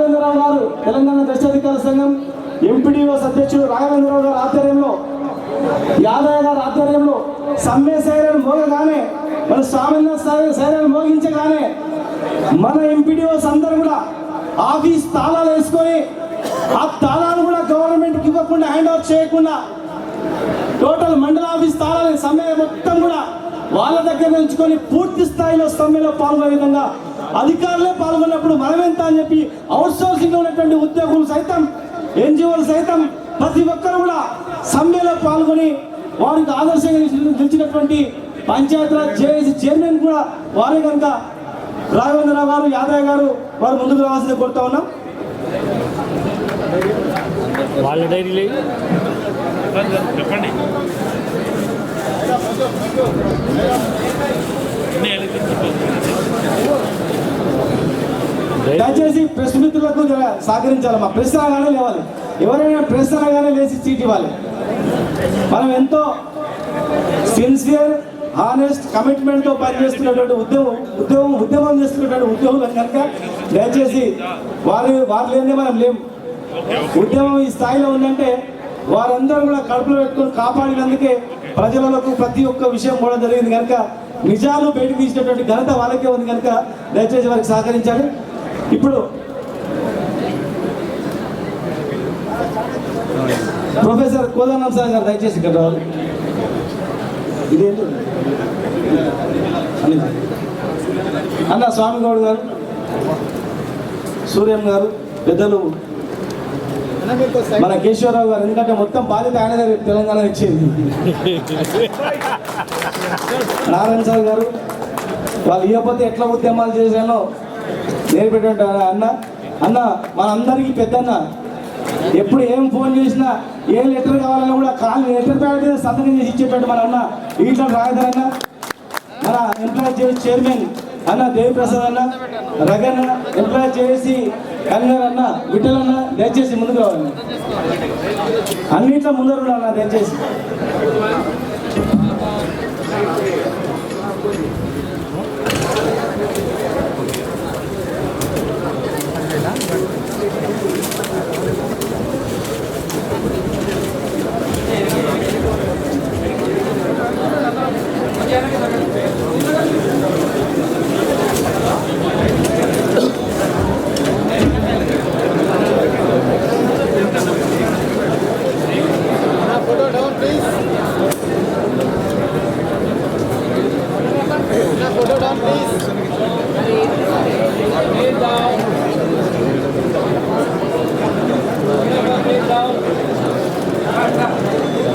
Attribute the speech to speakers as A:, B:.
A: రాఘవేంద్రరావు గారు తెలంగాణ దృష్టాధికార సంఘం ఎంపీడీఓ అధ్యక్షుడు రాఘవేంద్రరావు గారి ఆధ్వర్యంలో, యాదయ్య గారి ఆధ్వర్యంలో సమ్మె సైరన్ మోగగానే, మన స్వామినాథ్ సైరన్ మోగించగానే మన ఎంపీడీఓస్ అందరూ కూడా ఆఫీస్ తాళాలు వేసుకొని, ఆ తాళాలు కూడా గవర్నమెంట్కి ఇవ్వకుండా, హ్యాండ్ ఓవర్ చేయకుండా, టోటల్ మండల ఆఫీస్ తాళాలు సమ్మె మొత్తం కూడా వాళ్ళ దగ్గర ఉంచుకొని పూర్తి స్థాయిలో సమ్మెలో పాల్గొనే విధంగా అధికారులే పాల్గొన్నప్పుడు మనమెంత అని చెప్పి అవుట్సోర్సింగ్ ఉన్నటువంటి ఉద్యోగులు సైతం, ఎన్జిఓలు సైతం ప్రతి ఒక్కరు కూడా సమ్మెలో పాల్గొని వారికి ఆదర్శంగా నిలిచినటువంటి పంచాయతీరాజ్ జేఏసీ చైర్మన్ కూడా వారే కనుక రాఘవేంద్రరావు గారు, యాదయ్య గారు వారు ముందుకు రావాల్సింది కోరుతా ఉన్నాం.
B: వాళ్ళ డైరీ చెప్పండి.
A: దయచేసి ప్రెస్ మిత్రులకు సహకరించాలి. మా ప్రెస్ అనగానే లేవాలి, ఎవరైనా ప్రెస్ అనగానే లేచి చీట్ ఇవ్వాలి. మనం ఎంతో సిన్సియర్, హానెస్ట్, కమిట్మెంట్తో పనిచేస్తున్నటువంటి ఉద్యమం చేస్తున్నటువంటి ఉద్యోగులు కనుక దయచేసి వారు లేదే మనం లేము. ఉద్యమం ఈ స్థాయిలో ఉందంటే వారందరూ కూడా కడుపులో పెట్టుకొని కాపాడినందుకే ప్రజలకు ప్రతి ఒక్క విషయం కూడా జరిగింది కనుక నిజాలు బయటకు తీసినటువంటి ఘనత వాళ్ళకే ఉంది కనుక దయచేసి వారికి సహకరించాలి. ఇప్పుడు ప్రొఫెసర్ కోదండం సార్ గారు దయచేసి ఇక్కడ రావాలి. ఇదేంటి అన్న స్వామి గౌడ్ గారు, సూర్యం గారు, పెద్దలు మన కేశవరావు గారు, ఎందుకంటే మొత్తం బాధ్యత ఆయన తెలంగాణ ఇచ్చింది. నారాయణ సార్ గారు, వాళ్ళు ఇవ్వకపోతే ఎట్లా ఉద్యమాలు చేశానో నేర్పేటువంటి అన్న మనందరికీ పెద్దన్న. ఎప్పుడు ఏం ఫోన్ చేసినా, ఏ లెటర్ కావాలన్నా కూడా లెటర్ ప్యాడ్ సంతకం చేసి ఇచ్చేటట్టు మన అన్న ఈటల రాజేంద్ర అన్న, మన ఎంప్లాయ్ చేసి చైర్మన్ అన్న దేవిప్రసాద్ అన్న, రగన్న, ఎంప్లాయ్ చేసి కన్వీనర్ అన్న విఠల్ అన్న, దయచేసి ముందుకు రావాలి. అన్నింటిలో ముందరు కూడా అన్న దయచేసి.
C: Down.